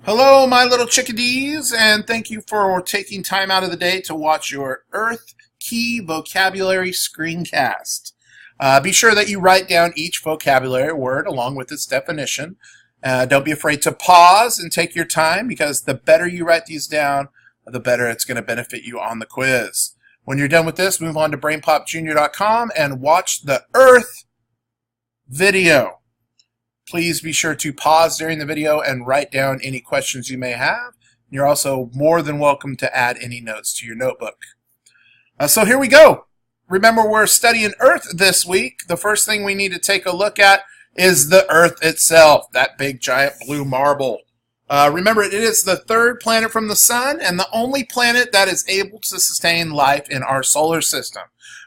Hello, my little chickadees, and thank you for taking time out of the day to watch your Earth Key Vocabulary Screencast. Be sure that you write down each vocabulary word along with its definition. Don't be afraid to pause and take your time, because the better you write these down, the better it's going to benefit you on the quiz. When you're done with this, move on to brainpopjunior.com and watch the Earth video. Please be sure to pause during the video and write down any questions you may have. You're also more than welcome to add any notes to your notebook. So here we go. Remember, we're studying Earth this week. The first thing we need to take a look at is the Earth itself, that big giant blue marble. Remember, it is the third planet from the Sun and the only planet that is able to sustain life in our solar system.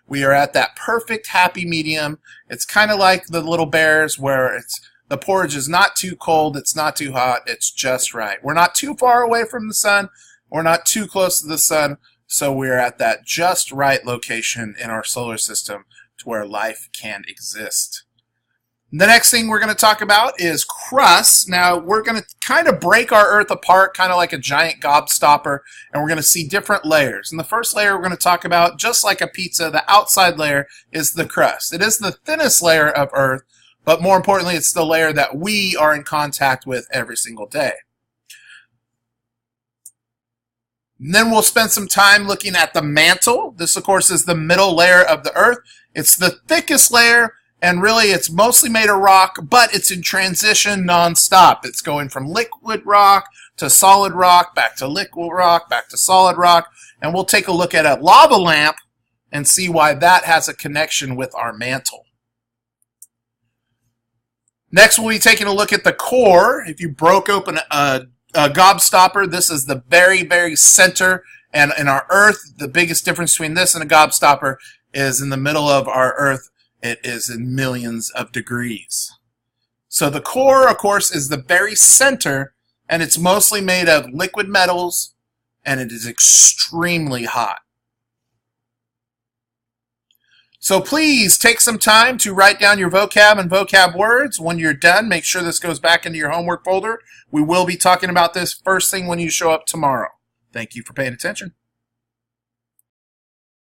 We are at that perfect happy medium. It's kind of like the little bears, where the porridge is not too cold, it's not too hot, it's just right. We're not too far away from the sun, we're not too close to the sun, so we're at that just right location in our solar system to where life can exist. The next thing we're going to talk about is crust. Now, we're going to kind of break our Earth apart, kind of like a giant gobstopper, and we're going to see different layers. And the first layer we're going to talk about, just like a pizza, the outside layer is the crust. It is the thinnest layer of Earth, but more importantly, it's the layer that we are in contact with every single day. And then we'll spend some time looking at the mantle. This, of course, is the middle layer of the Earth. It's the thickest layer, and really it's mostly made of rock, but it's in transition nonstop. It's going from liquid rock to solid rock, back to liquid rock, back to solid rock. And we'll take a look at a lava lamp and see why that has a connection with our mantle. Next, we'll be taking a look at the core. If you broke open a gobstopper, this is the very, very center. And in our Earth, the biggest difference between this and a gobstopper is in the middle of our Earth, it is in millions of degrees. So the core, of course, is the very center, and it's mostly made of liquid metals, and it is extremely hot. So please take some time to write down your vocab and vocab words. When you're done, make sure this goes back into your homework folder. We will be talking about this first thing when you show up tomorrow. Thank you for paying attention.